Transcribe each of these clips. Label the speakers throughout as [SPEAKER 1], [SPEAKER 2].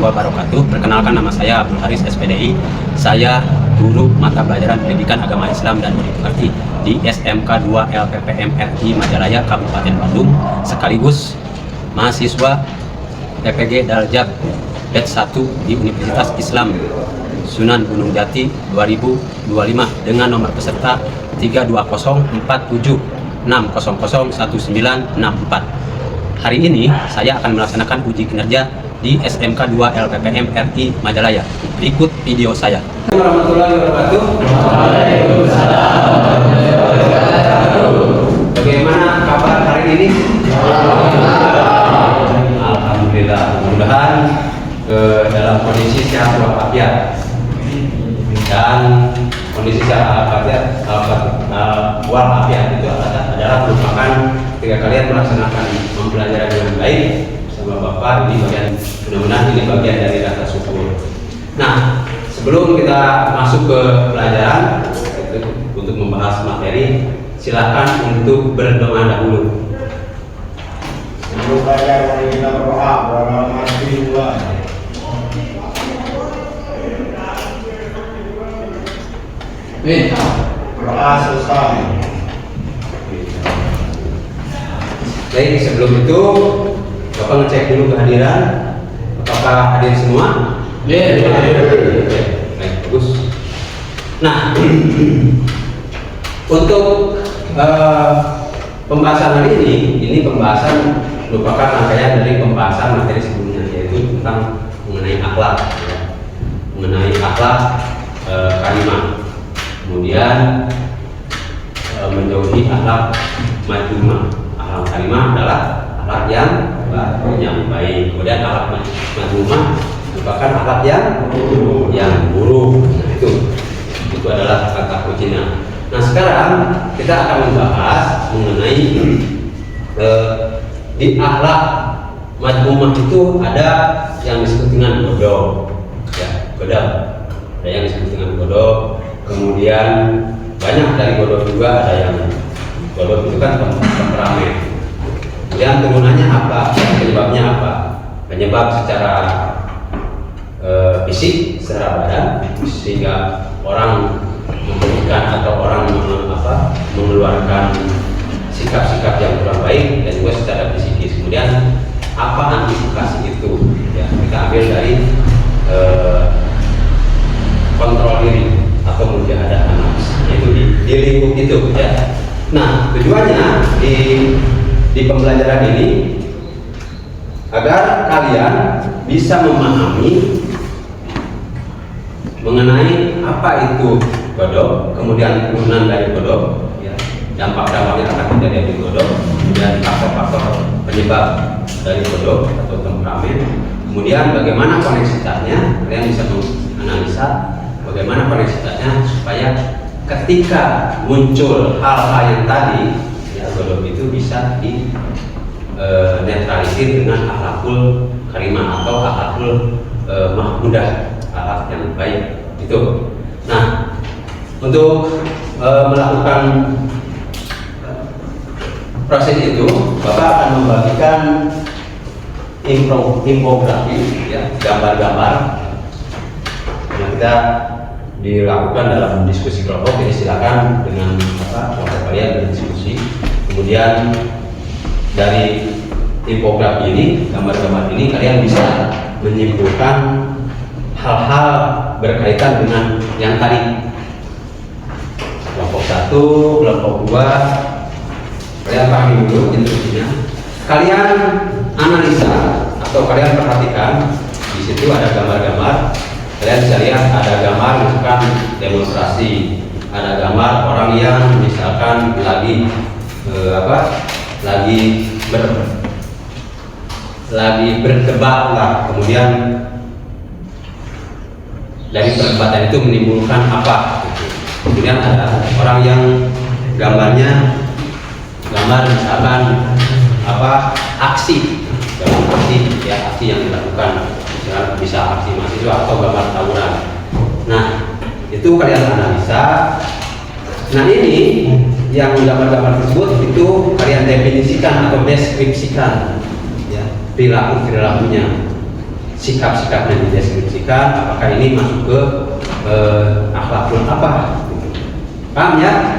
[SPEAKER 1] wabarakatuh. Perkenalkan, nama saya Abdul Haris SPDI. Saya guru mata pelajaran pendidikan agama Islam dan Budi di SMK 2 LPPM RI Majalaya Kabupaten Bandung, sekaligus mahasiswa PPG Darjat Batch 1 di Universitas Islam Sunan Gunung Jati 2025 dengan nomor peserta 32046001964. Hari ini saya akan melaksanakan uji kinerja di SMK 2 LPPM RI Majalaya. Berikut video saya. Warahmatullahi wabarakatuh. Waalaikumsalam warahmatullahi wabarakatuh. Bagaimana kabar hari ini? Alhamdulillah. Mudah-mudahan dalam kondisi sehat walafiat. Dan kondisi sehat walafiat itu adalah merupakan ketika kalian melaksanakan pembelajaran dengan baik bersama Bapak. Ini bagian, mudah-mudahan ini bagian dari rasa syukur. Nah, sebelum kita masuk ke pelajaran untuk membahas materi, silakan untuk berdoa dahulu.
[SPEAKER 2] Sebelum belajar mari kita berdoa, berdoa. Doa selesai.
[SPEAKER 1] Baik, sebelum itu Bapak ngecek dulu kehadiran. Apakah hadir semua? Ya. Baik, bagus. Nah, untuk pembahasan hari ini pembahasan merupakan rangkaian dari pembahasan materi sebelumnya, yaitu tentang mengenai akhlak, ya. Mengenai akhlak karimah. Kemudian menjauhi akhlak madhumah. Akhlak karimah adalah akhlak yang baik. Kemudian akhlak madhumah merupakan akhlak yang buruk. Nah, itu adalah kata kuncinya. Nah, sekarang kita akan membahas mengenai di akhlak madhumah itu ada yang disebut dengan bodoh, ya, bodoh. Ada yang disebut dengan bodoh. Kemudian banyak dari bodoh juga, ada yang bodoh itu kan temperamen. Kemudian turunannya apa? Penyebabnya apa? Penyebab secara fisik, secara badan, sehingga orang memberikan atau orang mengeluarkan sikap-sikap yang kurang baik, dan juga secara psikis. Kemudian apa antisipasi itu? Ya, kita ambil dari kontrol diri atau mujahadah nafs, yaitu di lingkup itu, ya. Nah, tujuannya di pembelajaran ini agar kalian bisa memahami mengenai apa itu bodoh, kemudian turunan dari bodoh, ya, dampak-dampaknya akan terjadi bodoh, kemudian faktor-faktor penyebab dari bodoh atau temperamen, kemudian bagaimana koneksitasnya. Kalian bisa menganalisa bagaimana koneksitasnya supaya ketika muncul hal-hal yang tadi, ya, bodoh itu bisa di netralisir dengan akhlakul karimah atau akhlakul mahmudah, akhlak yang baik itu. Nah, untuk melakukan proses itu, Bapak akan membagikan infografi, ya, gambar-gambar yang kita dilakukan dalam diskusi kelompok. Jadi silakan dengan kelompok kalian berdiskusi. Kemudian dari infografi ini, gambar-gambar ini, kalian bisa menyimpulkan hal-hal berkaitan dengan yang tadi. Kelompok 1, kelompok 2, kalian pahami dulu instruksinya. Kalian analisa atau kalian perhatikan, di situ ada gambar-gambar. Kalian bisa lihat ada gambar misalkan demonstrasi, ada gambar orang yang misalkan lagi berdebat lah, kemudian dari perdebatan itu menimbulkan apa. Kemudian ada orang yang gambar misalkan aksi yang dilakukan, misalkan bisa aksi mahasiswa atau gambar tawuran. Nah, itu kalian analisa. Nah, ini yang gambar-gambar tersebut itu kalian definisikan atau deskripsikan, ya, perilakunya. sikap-sikapnya dideskripsikan, apakah ini masuk ke akhlakul apa? Paham ya?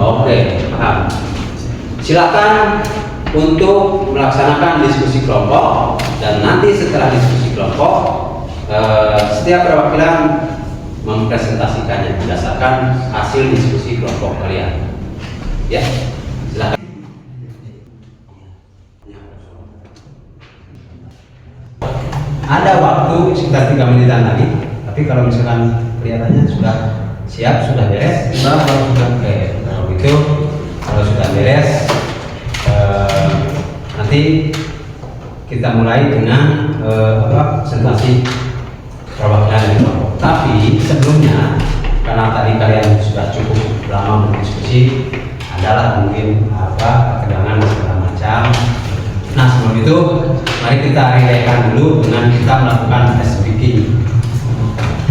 [SPEAKER 1] Oke, paham. Silakan untuk melaksanakan diskusi kelompok, dan nanti setelah diskusi kelompok setiap perwakilan mempresentasikannya berdasarkan hasil diskusi kelompok kalian. Ya, silakan. Ada waktu sekitar 3 menitan lagi, tapi kalau misalkan kelihatannya sudah siap, sudah beres, kalau gitu, kalau sudah beres, nanti kita mulai dengan presentasi perwakilan dari kelompok. Tapi sebelumnya, karena tadi kalian sudah cukup lama berdiskusi, adalah mungkin ketegangan segala macam. Nah, sebelum itu mari kita relakan dulu dengan kita melakukan speaking.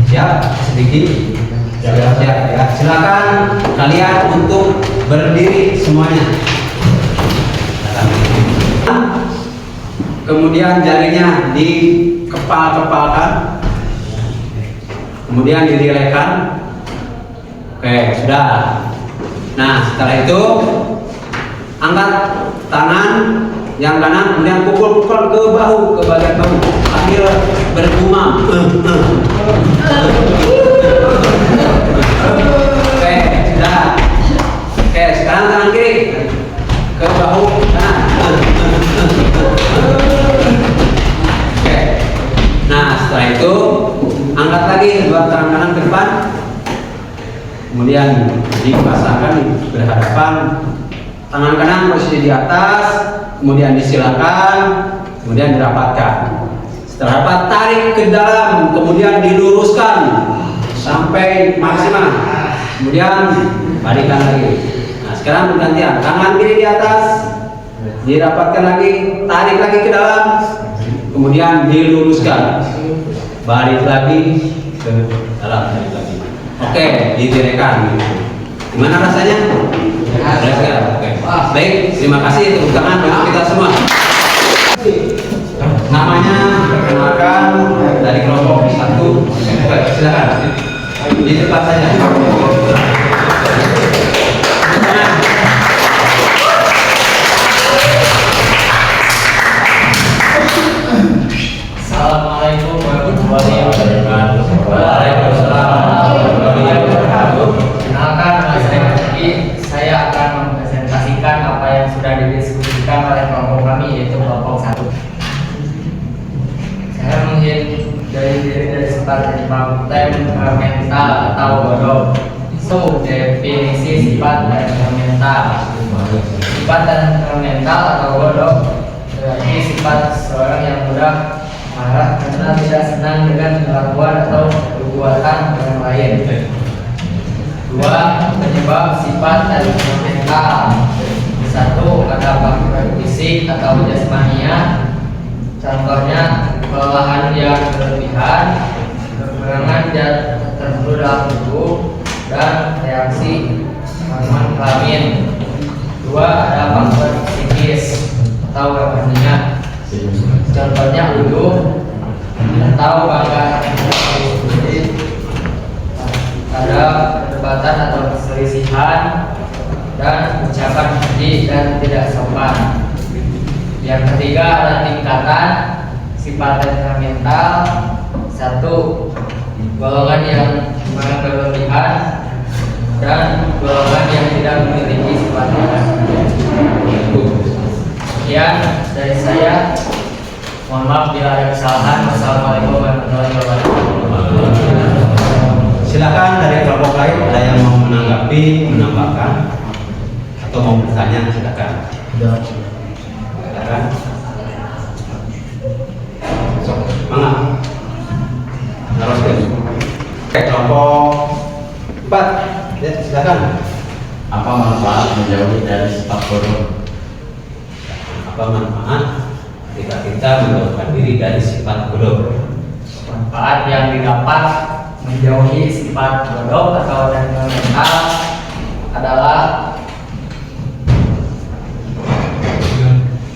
[SPEAKER 1] Siap? Speaking? Siap ya. Silakan kalian untuk berdiri semuanya. Kemudian jarinya dikepal-kepalkan, kemudian direlakan. Oke, sudah. Nah, setelah itu angkat tangan yang kanan, kemudian pukul-pukul ke bahu, ke bagian bahu sambil bergumam. Oke, sudah. Oke, sekarang tangan kiri ke bahu kanan. Oke. Nah, setelah itu angkat lagi dua tangan kanan ke depan, kemudian dipasangkan berhadapan. Tangan kanan posisi di atas, kemudian disilakan, kemudian dirapatkan. Setelah rapat, tarik ke dalam, kemudian diluruskan sampai maksimal. Kemudian balikkan lagi. Nah, sekarang bergantian. Tangan kiri di atas, dirapatkan lagi, tarik lagi ke dalam, kemudian diluruskan. Balik lagi ke dalam, balik lagi. Oke, didirikan. Gimana rasanya? Oke. Baik, terima kasih, tepuk tangan untuk kita semua. Namanya perkenalkan dari kelompok 1. Silakan di depan saja.
[SPEAKER 3] Assalamualaikum warahmatullahi wabarakatuh.
[SPEAKER 1] Waalaikumsalam warahmatullahi wabarakatuh.
[SPEAKER 3] Kenalkan, nama saya Rizky. Saya akan mempresentasikan apa yang sudah didiskusikan oleh kelompok kami, yaitu kelompok 1. Saya menghindari diri dari sifat temperamental atau bodoh. So, definisi sifat temperamental. Sifat temperamental atau bodoh berarti sifat seorang yang mudah marah karena tidak senang dengan kelakuan atau perbuatan orang lain. 2. Penyebab sifat temperamental. 1. Ada faktor fisik atau jasmania. Contohnya kelelahan yang berlebihan, kekurangan zat tertentu dalam tubuh, dan reaksi hormon kelamin. 2. Ada faktor psikis atau kepentingan. Contohnya ulu atau bangga diri, ada perdebatan atau perselisihan, dan ucapan keji dan tidak sopan. Yang ketiga ada tingkatan sifat temperamental. 1. Golongan yang berlebihan dan golongan yang tidak memiliki sifat temperamental. Sekian dari saya. Mohon maaf bila ada kesalahan. Wassalamualaikum warahmatullahi wabarakatuh.
[SPEAKER 1] Silakan dari kelompok lain, ada yang mau menanggapi, menambahkan, atau mau bertanya, silakan. Silakan. So, mana? Naraskan. Oke, kelompok 4. Ya, silakan.
[SPEAKER 4] Apa manfaat menjauhi dari sifat bodoh?
[SPEAKER 1] Apa manfaat ketika kita menjauhkan diri dari sifat bodoh?
[SPEAKER 3] Manfaat yang didapat menjauhi sifat bodoh atau temperamental adalah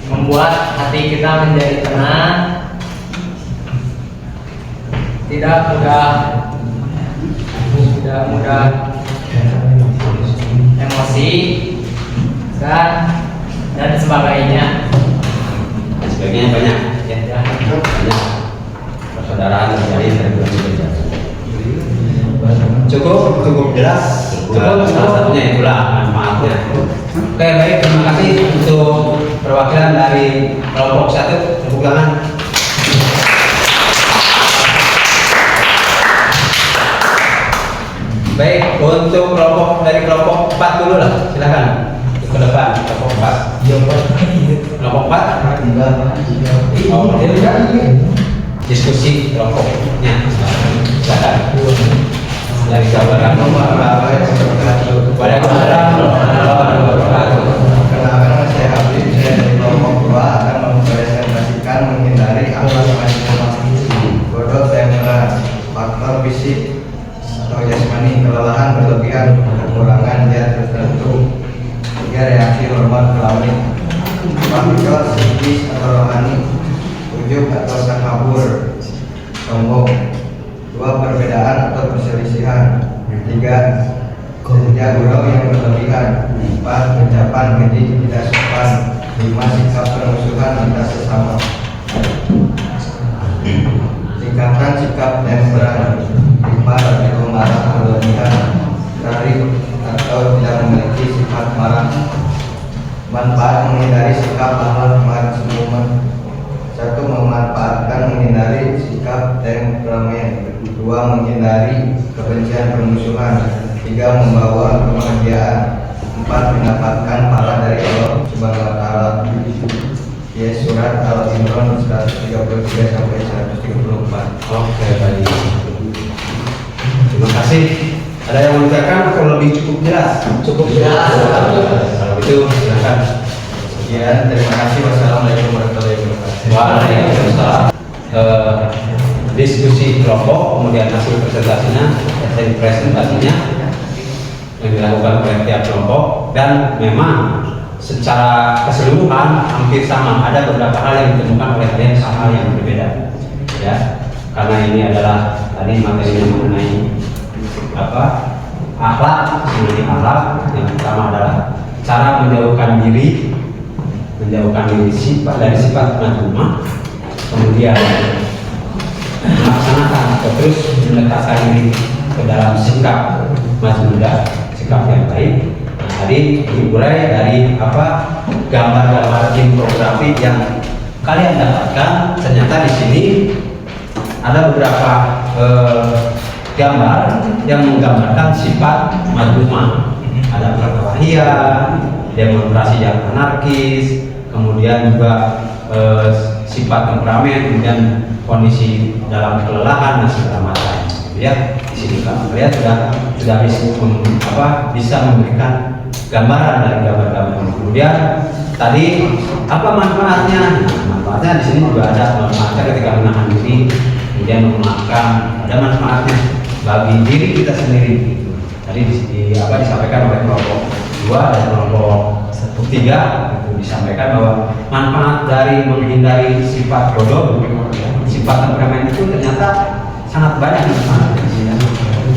[SPEAKER 3] membuat hati kita menjadi tenang, tidak mudah emosi dan sebagainya.
[SPEAKER 1] Sebagainya banyak ya, banyak persaudaraan terjadi dari bulan bekerja. Cukup jelas. Salah satunya itulah manfaatnya. Oke, baik, terima kasih untuk perwakilan dari kelompok 1. Tepuk tangan. Baik, untuk dari kelompok 4 dulu lah, silakan ke depan. Kelompok 4. Kelompok 4. Diskusi kelompoknya. Silakan. Dari gambaran
[SPEAKER 5] Kenapa saya Habib, saya dari kelompok 2 akan mempresentasikan menghindari bodoh saya mengenal faktor fisik atau jasmani, kelelahan berlebihan, kekurangan zat tertentu, 3 reaksi hormon kelamin, faktor psikis atau rohani, ujub atau takabur, sombong, 2 perbedaan atau perselisihan, 3 kerja gurau yang berlebihan, 4 ucapan keji tidak sopan, 5 sikap permusuhan antar sesama, tingkatan sikap temperan, 5 itu marah berlebihan, tarik atau tidak memiliki sifat marah. Manfaat menghindari sikap amal maksumuman: 1. Memanfaatkan menghindari sikap temperamen, 2. Menghindari kebencian permusuhan, 3. Membawa kebahagiaan, 4. Mendapatkan pahala dari Allah Subhanahu wa Ta'ala. Yes, surat Al-Imran 133 sampai 134.
[SPEAKER 1] Oke, baik. Terima kasih. Ada yang mengucapkan atau lebih cukup jelas? Cukup jelas. Kalau itu silakan.
[SPEAKER 5] Sekian, terima kasih. Wassalamualaikum warahmatullahi wabarakatuh.
[SPEAKER 1] Waalaikumsalam. Diskusi kelompok, kemudian hasil presentasinya yang dilakukan oleh tiap kelompok, dan memang secara keseluruhan hampir sama. Ada beberapa hal yang ditemukan oleh kalian, hal yang berbeda, ya. Karena ini adalah tadi materinya mengenai akhlak. Yang pertama adalah cara menjauhkan diri dari sifat mazmumah, kemudian melaksanakan atau terus mendekatkan diri ke dalam sikap mazmudah, sikap yang baik. Tadi dimulai dari gambar-gambar infografi yang kalian dapatkan. Ternyata di sini ada beberapa gambar yang menggambarkan sifat mazmumah. Ada perkelahian, demonstrasi yang anarkis, kemudian juga sifat temperamen, kemudian kondisi dalam kelelahan dan segala macam. Ya, di sini kalian sudah bisa memberikan gambaran dari gambar-gambar. Kemudian tadi apa manfaatnya? Manfaatnya di sini juga ada manfaatnya ketika menahan diri, kemudian memaafkan. Ada manfaatnya bagi diri kita sendiri. Tadi disampaikan oleh kelompok 2 dan kelompok 3 itu disampaikan bahwa manfaat dari menghindari sifat bodoh, sifat temperamen itu ternyata sangat banyak manfaatnya.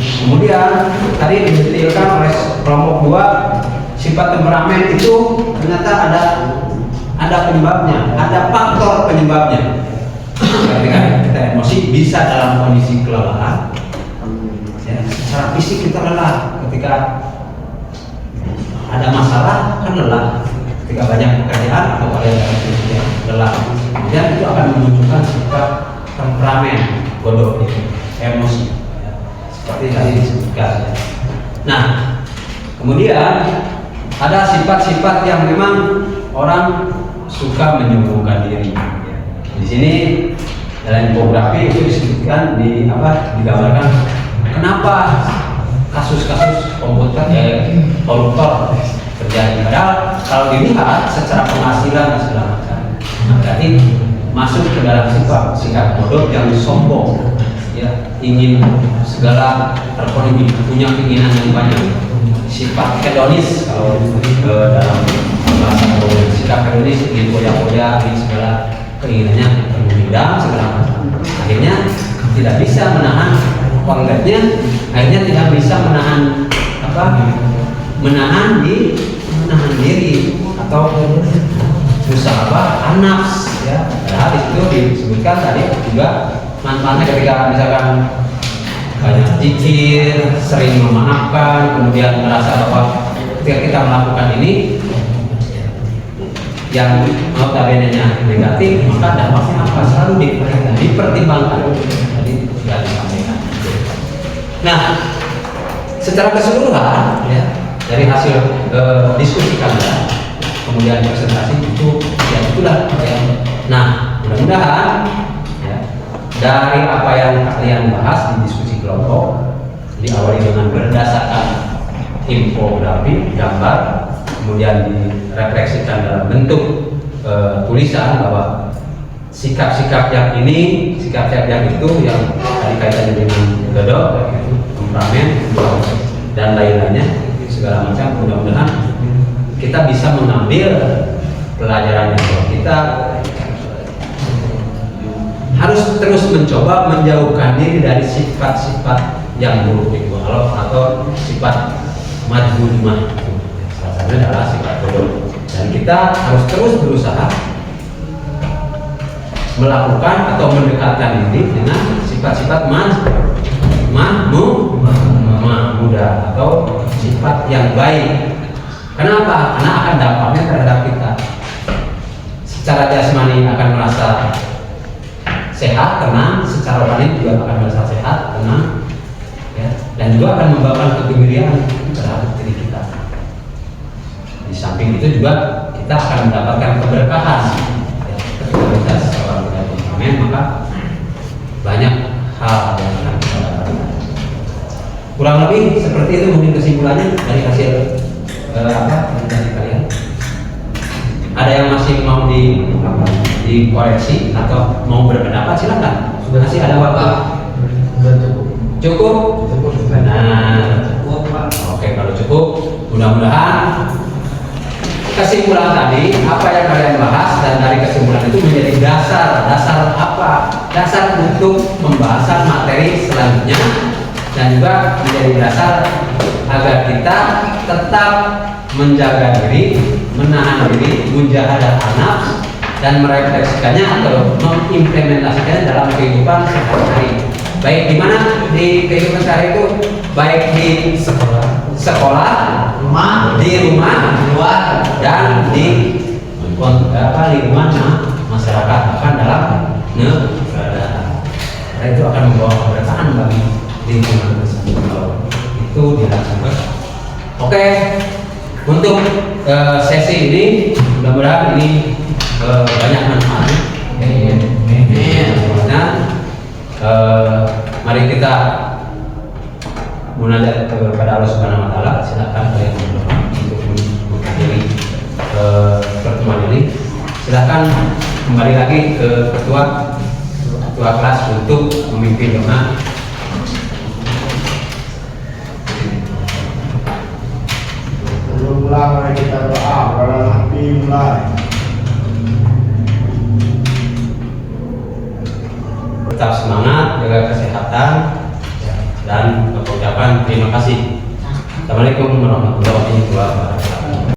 [SPEAKER 1] Kemudian tadi didetailkan oleh kelompok 2, sifat temperamen itu ternyata ada penyebabnya, ada faktor penyebabnya. Ketika kita emosi bisa dalam kondisi kelelahan, ya, secara fisik kita lelah. Ketika ada masalah kan lelah, ketika banyak pekerjaan atau ada yang lelah, dan itu akan menunjukkan sifat temperamen bodoh, emosi, ya. Seperti tadi disebutkan. Nah, kemudian ada sifat-sifat yang memang orang suka menyombongkan diri. Di sini dalam infografi itu disebutkan digambarkan kenapa kasus-kasus koruptor terjadi. Padahal kalau dilihat secara penghasilan dan segala macam, berarti masuk ke dalam sikap bodoh yang sombong, ya, ingin segala terpenuhi, punya keinginan yang banyak, sifat hedonis. Kalau dalam bahasa sikap hedonis, ingin poya-poya, ingin segala keinginannya terpenuhi dan segala macam. Akhirnya tidak bisa menahan kongresnya, akhirnya tidak bisa menahan menahan diri atau usaha nafs ya. Padahal itu disebutkan tadi juga manfaatnya ketika misalkan banyak zikir, sering memaafkan, kemudian merasa bahwa ketika kita melakukan ini yang notabene-nya negatif, maka dampaknya apa? Selalu dipertimbangkan. Tadi sudah disampaikan. Nah, secara keseluruhan ya, dari hasil diskusi kami, kemudian presentasi itu ya itulah ya. Nah, mudah-mudahan ya, dari apa yang kalian bahas di diskusi kelompok diawali dengan berdasarkan infografi, gambar, kemudian direfleksikan dalam bentuk tulisan bahwa sikap-sikap yang ini, sikap-sikap yang itu yang tadi kaitannya dengan gedok, temperamen dan lain-lainnya segala macam. Mudah-mudahan kita bisa mengambil pelajaran bahwa kita harus terus mencoba menjauhkan diri dari sifat-sifat yang buruk itu atau sifat madhumah. Salah satunya adalah sifat bodoh. Dan kita harus terus berusaha melakukan atau mendekatkan diri dengan sifat-sifat mahmudah atau sifat yang baik. Kenapa? Karena akan dampaknya terhadap kita. Secara jasmani akan merasa sehat, tenang. Secara rohani juga akan merasa sehat, tenang, ya. Dan juga akan membawakan kegembiraan terhadap diri kita. Di samping itu juga kita akan mendapatkan keberkahan. Ya. Ketika kita seorang pengamen, maka banyak hal yang akan kita dapatkan. Kurang lebih seperti itu mungkin kesimpulannya dari hasil presentasi kalian. Ada yang masih mau dikoreksi atau mau berpendapat, silakan. Sudah masih ada waktu. Cukup? Benar. Oke, kalau cukup, mudah-mudahan kesimpulan tadi apa yang kalian bahas dan dari kesimpulan itu menjadi dasar apa? Dasar untuk pembahasan materi selanjutnya dan juga menjadi dasar agar kita tetap menjaga diri, menahan diri, mujahadah nafs dan merefleksikannya atau mengimplementasikannya dalam kehidupan sehari-hari. Baik di mana di kehidupan sehari itu, baik di sekolah, di rumah, luar dan di lingkungan masyarakat, bahkan dalam negara. Karena itu akan membawa keberkahan bagi lingkungan tersebut. Itu dilaksanakan. Oke, untuk sesi ini mudah-mudahan ini banyak manfaat. Mari kita munajat kepada Allah Subhanahu Wa Taala. Silakan kalian berdoa untuk mengakhiri pertemuan ini. Silakan kembali lagi ke ketua kelas untuk memimpin doa.
[SPEAKER 2] Mari kita doa dalam hati mulai.
[SPEAKER 1] Tetap semangat, jaga kesehatan dan mengucapkan terima kasih. Assalamualaikum warahmatullahi wabarakatuh.